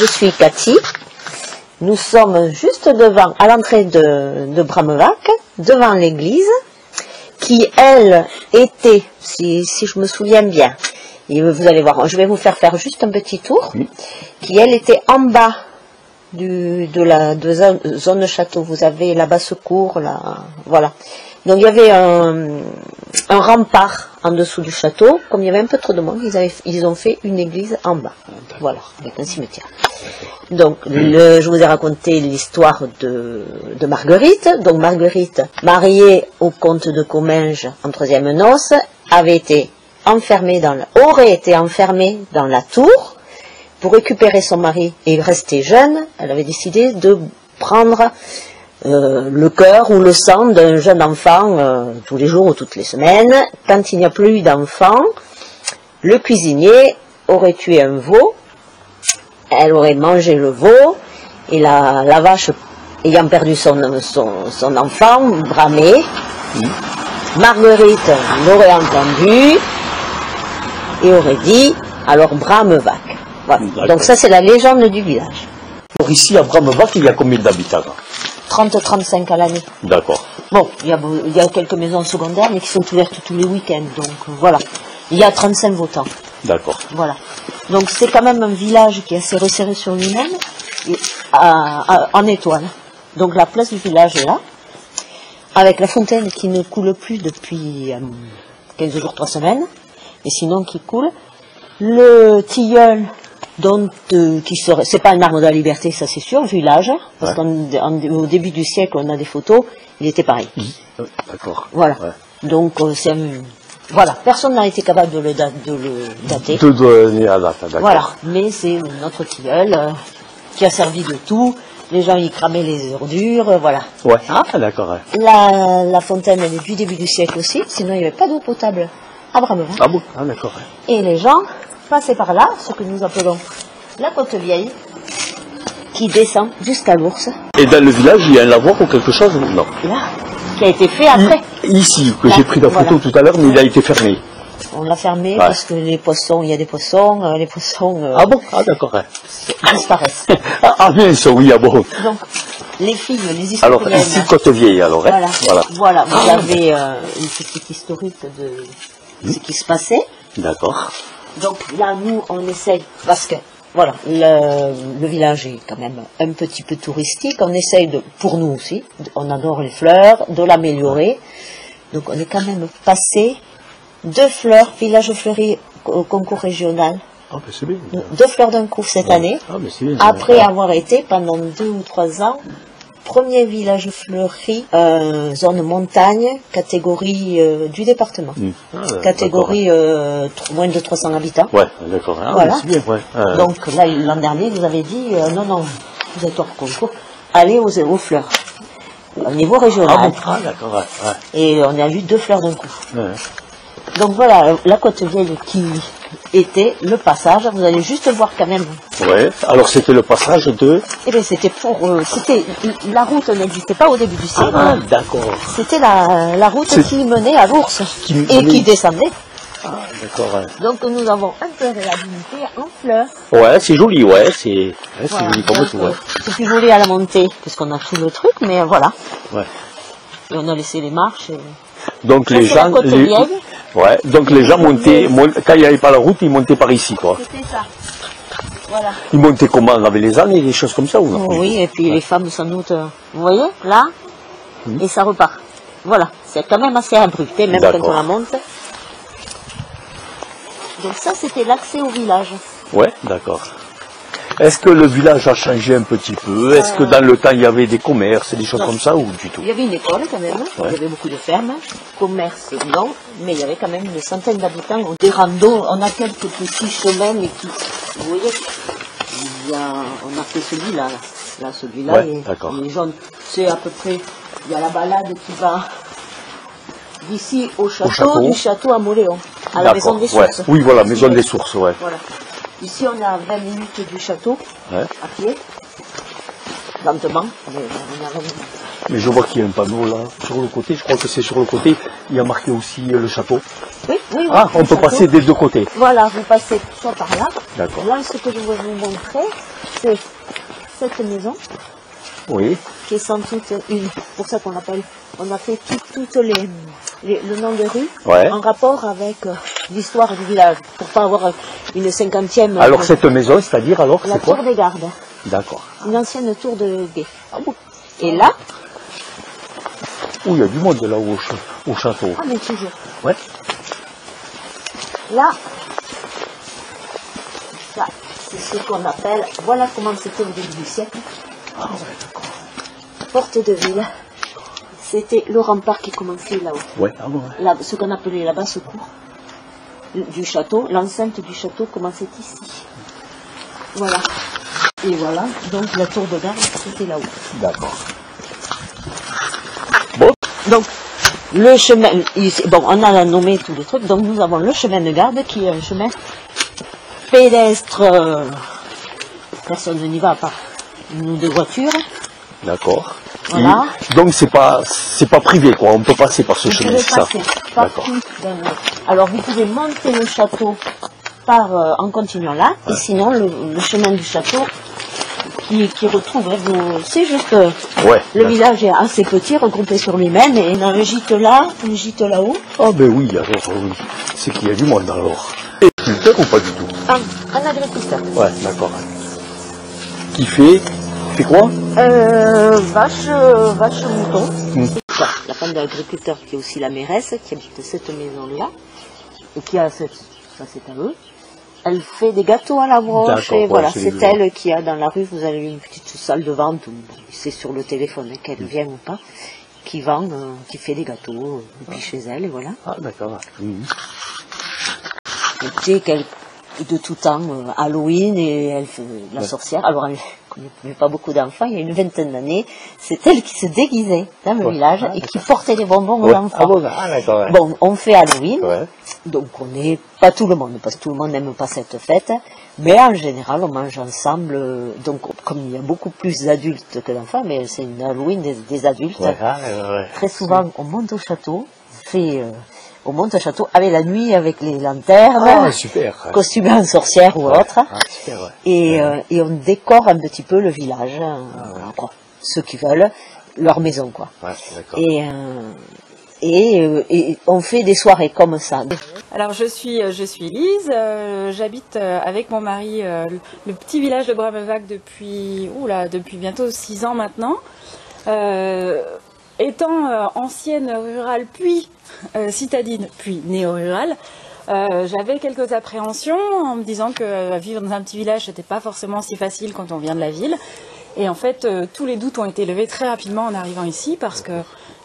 je suis Cathy. Nous sommes juste devant, à l'entrée de Bramevac, devant l'église, qui, elle, était, si je me souviens bien, et vous allez voir, je vais vous faire juste un petit tour, qui, elle, était en bas de la zone château. Vous avez la basse-cour, voilà. Donc il y avait un rempart en dessous du château. Comme il y avait un peu trop de monde, ils ont fait une église en bas. Voilà, avec un cimetière. Donc je vous ai raconté l'histoire de Marguerite. Donc Marguerite, mariée au comte de Comminges en 3e noces, aurait été enfermée dans la tour pour récupérer son mari et rester jeune. Elle avait décidé de prendre le cœur ou le sang d'un jeune enfant tous les jours ou toutes les semaines. Quand il n'y a plus eu d'enfant, le cuisinier aurait tué un veau, elle aurait mangé le veau, et la vache, ayant perdu son enfant, bramait. Marguerite l'aurait entendu et aurait dit, alors Bramevac. Voilà. Donc ça c'est la légende du village. Alors ici à Bramevac, il y a combien d'habitants? 30-35 à l'année. D'accord. Bon, il y a quelques maisons secondaires, mais qui sont ouvertes tous les week-ends, donc voilà. Il y a 35 votants. D'accord. Voilà. Donc c'est quand même un village qui est assez resserré sur lui-même, en étoile. Donc la place du village est là, avec la fontaine qui ne coule plus depuis 15 jours, 3 semaines, et sinon qui coule. Le tilleul, c'est pas un arbre de la liberté, ça c'est sûr, village, parce qu'au début du siècle, on a des photos, il était pareil. D'accord. Voilà. Ouais. Donc voilà, personne n'a été capable de le dater. De donner la date, d'accord. Voilà, mais c'est notre tilleul qui a servi de tout. Les gens y cramaient les ordures, voilà. Ouais. Ah, d'accord. Ouais. La fontaine, elle est du début du siècle aussi, sinon il n'y avait pas d'eau potable à Bramevac. Ah bon? Ah, d'accord. Ouais. Et les gens passaient par là, ce que nous appelons la côte vieille, qui descend jusqu'à l'Ours. Et dans le village, il y a un lavoir ou quelque chose? Non. Là, qui a été fait après. Ici, que j'ai pris la photo tout à l'heure, mais il a été fermé. On l'a fermé parce que les poissons, il y a des poissons, les poissons ah bon? Ah d'accord. disparaissent. Ah bien sûr, oui, ah bon. Donc, les filles, les historiennes... Alors, ici, Côte-Vieille, alors. Voilà, vous avez une petite historique de ce qui se passait. D'accord. Donc là, nous, on essaye, parce que, voilà, le village est quand même un petit peu touristique, on essaye pour nous aussi, on adore les fleurs, de l'améliorer. Donc on est quand même passé 2 fleurs, village fleuri au concours régional. Ah, ben c'est bien. 2 fleurs d'un coup cette année, ah, ben c'est bien, après avoir été pendant 2 ou 3 ans, premier village fleuri, zone montagne, catégorie du département. Catégorie moins de 300 habitants. Ouais, d'accord. Ah, voilà. C'est bien, ouais. Donc là, l'an dernier, vous avez dit, non, vous êtes hors concours, allez aux fleurs. Au niveau régional. Ah, bon. Ah d'accord, ouais. Et on a eu 2 fleurs d'un coup. Ouais. Donc voilà, la côte vieille qui était le passage, vous allez juste voir quand même. Ouais, alors c'était le passage de... Eh bien c'était la route n'existait pas au début du siècle. Ah d'accord. C'était la route qui menait à l'Ours qui descendait. Ah d'accord, ouais. Donc nous avons un peu réhabilité en fleurs. Ouais, c'est joli, ouais, c'est joli comme tout, ouais. C'est plus joli à la montée, puisqu'on a tout le truc, mais voilà. Ouais. Et on a laissé les marches. Donc les gens... Ouais, donc les gens montaient, quand il n'y avait pas la route, ils montaient par ici, quoi. C'était ça. Voilà. Ils montaient comment? Avec les ânes et des choses comme ça, ou non? Oui, et puis les femmes sans doute, vous voyez, là, et ça repart. Voilà, c'est quand même assez abrupté, même quand on la monte. Donc ça, c'était l'accès au village. Ouais, d'accord. Est-ce que le village a changé un petit peu? Est-ce que dans le temps, il y avait des commerces, des choses comme ça, ou du tout? Il y avait une école quand même, il y avait beaucoup de fermes, commerce non, mais il y avait quand même une centaine d'habitants, des randos, on a quelques petits chemins, mais qui, vous voyez, on a fait celui-là, celui-là, les jaunes, c'est à peu près, il y a la balade qui va d'ici au château, du château à Moléon, à la maison des sources. Ouais. Oui, voilà, maison des sources, ouais. Voilà. Ici, on est à 20 minutes du château, à pied, lentement. Mais je vois qu'il y a un panneau là, sur le côté, je crois que c'est sur le côté, il y a marqué aussi le château. Oui, oui. Ah, on peut passer des deux côtés. Voilà, vous passez soit par là. D'accord. Là, ce que je vais vous montrer, c'est cette maison, Oui, qui est sans doute une, pour ça qu'on appelle, on a fait toutes le nom de rue, Ouais. en rapport avec l'histoire du village, pour pas avoir une 50e. alors cette maison, c'est-à-dire alors, la c'est quoi? tour des gardes, D'accord. une ancienne tour de guet. Et là, Ouh, il y a du monde là au château. ah mais toujours, Ouais. là, ça, c'est ce qu'on appelle, voilà comment c'était au début du siècle, Ah ouais, d'accord. porte de ville. C'était le rempart qui commençait là-haut. Ouais, ah ouais. Là, ce qu'on appelait la basse-cour du château, l'enceinte du château commençait ici. Voilà. Et voilà, donc la tour de garde, c'était là-haut. D'accord. Bon, Donc, le chemin, bon, on a nommé tous les trucs, donc nous avons le chemin de garde qui est un chemin pédestre. Personne n'y va à part nous de voitures. d'accord. Voilà. Et donc c'est pas privé quoi, on peut passer par ce Vous chemin, pouvez c'est ça. passer D'accord. partout dans alors vous pouvez monter le château en continuant là, et sinon le chemin du château qui retrouve, c'est juste Ouais. le village est assez petit, regroupé sur lui-même, et il y a un gîte là, un gîte là-haut. Ah ben oui, alors oui. C'est qu'il y a du monde alors. Et agriculteur ou pas du tout? Un agriculteur. Ouais, d'accord. Qui fait quoi? Vache mouton. Ça, la femme de l'agriculteur qui est aussi la mairesse, qui habite cette maison-là, et qui a ça c'est à eux. Elle fait des gâteaux à la broche, D'accord, et ouais, voilà, c'est c'est les- elle qui a dans la rue, vous avez une petite salle de vente, où c'est sur le téléphone qu'elle vient ou pas, qui vend, qui fait des gâteaux, et puis chez elle, et voilà. Ah d'accord. Mhm. Et tu sais qu'elle, de tout temps, Halloween, et elle fait la sorcière, alors elle ne connaît pas beaucoup d'enfants, il y a une vingtaine d'années, c'est elle qui se déguisait dans le Ouais. village, Ah, et qui portait des bonbons aux Ouais. enfants. Ah bon, ah d'accord. Ouais. Bon, on fait Halloween, Ouais. donc on n'est pas tout le monde, parce que tout le monde n'aime pas cette fête, mais en général on mange ensemble, donc comme il y a beaucoup plus d'adultes que d'enfants, mais c'est une Halloween des adultes, Ouais. Ah, ouais. très souvent on monte au château, on monte au château avec la nuit, avec les lanternes, Ah super. Ouais. costumé en sorcière ou autre, Ah super. Ouais. et on décore un petit peu le village, quoi, ceux qui veulent, leur maison, quoi. Ouais, d'accord. Et on fait des soirées comme ça. Alors je suis Lise, j'habite avec mon mari le petit village de Bramevac depuis bientôt 6 ans maintenant. Étant ancienne rurale puis citadine puis néo-rurale, j'avais quelques appréhensions en me disant que vivre dans un petit village c'était pas forcément si facile quand on vient de la ville. Et en fait, tous les doutes ont été levés très rapidement en arrivant ici parce que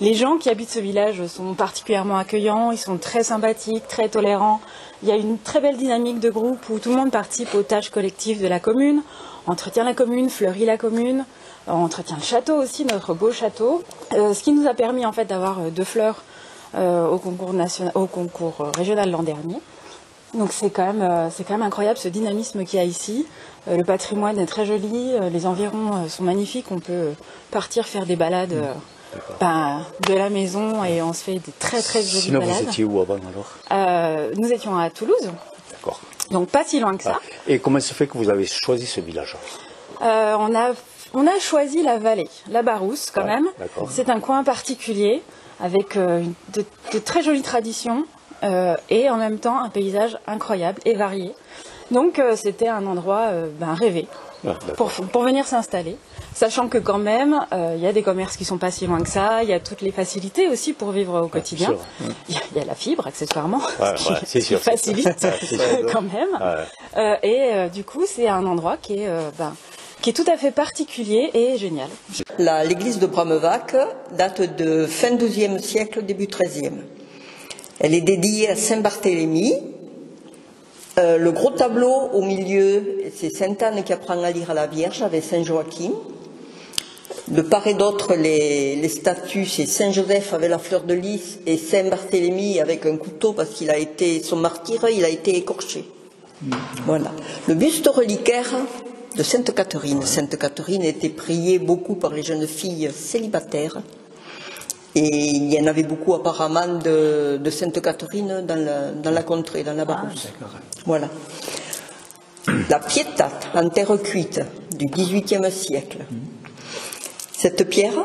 les gens qui habitent ce village sont particulièrement accueillants, ils sont très sympathiques, très tolérants. Il y a une très belle dynamique de groupe où tout le monde participe aux tâches collectives de la commune, entretient la commune, fleurit la commune, entretient le château aussi, notre beau château. Ce qui nous a permis en fait d'avoir 2 fleurs au concours régional l'an dernier. Donc c'est quand même incroyable ce dynamisme qu'il y a ici. Le patrimoine est très joli, les environs sont magnifiques. On peut partir faire des balades de la maison et on se fait des très très jolies Sinon balades. vous étiez où avant alors? Nous étions à Toulouse, D'accord. donc pas si loin que ça. Et comment se fait que vous avez choisi ce village? On a choisi la vallée, la Barousse quand Ouais, même. d'accord. C'est un coin particulier avec de très jolies traditions et en même temps un paysage incroyable et varié. Donc c'était un endroit rêvé pour venir s'installer, sachant que quand même il y a des commerces qui sont pas si loin que ça, il y a toutes les facilités aussi pour vivre au quotidien. sûr. Il y a la fibre accessoirement, c'est sûr, qui facilite c'est sûr. quand même. Du coup c'est un endroit qui est tout à fait particulier et génial. L'église de Bramevac date de fin XIIe siècle, début XIIIe. Elle est dédiée à Saint-Barthélemy. Le gros tableau au milieu, c'est Sainte-Anne qui apprend à lire à la Vierge avec Saint-Joachim. De part et d'autre, les statues, c'est Saint-Joseph avec la fleur de lys et Saint-Barthélemy avec un couteau parce qu'il a été, son martyr, il a été écorché. Voilà. Le buste reliquaire, de Sainte Catherine. Sainte Catherine était priée beaucoup par les jeunes filles célibataires. Et il y en avait beaucoup apparemment de Sainte Catherine dans la contrée, dans la Barousse. Voilà. La Pietà en terre cuite du XVIIIe siècle. Cette pierre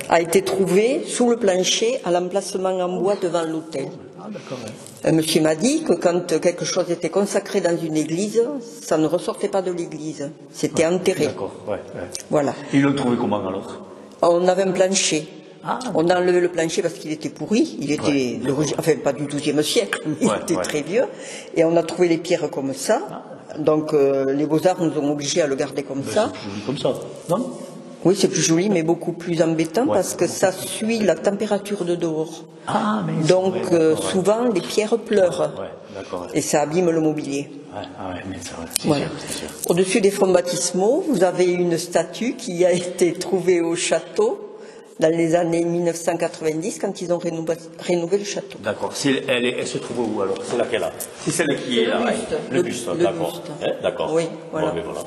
a été trouvée sous le plancher à l'emplacement en bois devant l'autel. Un monsieur m'a dit que quand quelque chose était consacré dans une église, ça ne ressortait pas de l'église. C'était enterré. Voilà. Ils l'ont trouvé comment alors? On avait un plancher. On a enlevé le plancher parce qu'il était pourri. Il était, enfin, pas du XIIe siècle, il était très vieux. Et on a trouvé les pierres comme ça. Donc les Beaux-Arts nous ont obligés à le garder comme ça. C'est joli comme ça, non? Oui, c'est plus joli, mais beaucoup plus embêtant parce que ça suit la température de dehors. Donc souvent les pierres pleurent et ça abîme le mobilier. Voilà. Au-dessus des fonds baptismaux, vous avez une statue qui a été trouvée au château dans les années 1990 quand ils ont rénové le château. D'accord. Elle se trouve où alors? C'est laquelle là? C'est celle qui est là. Le buste. D'accord. Oui, voilà. Bon, voilà.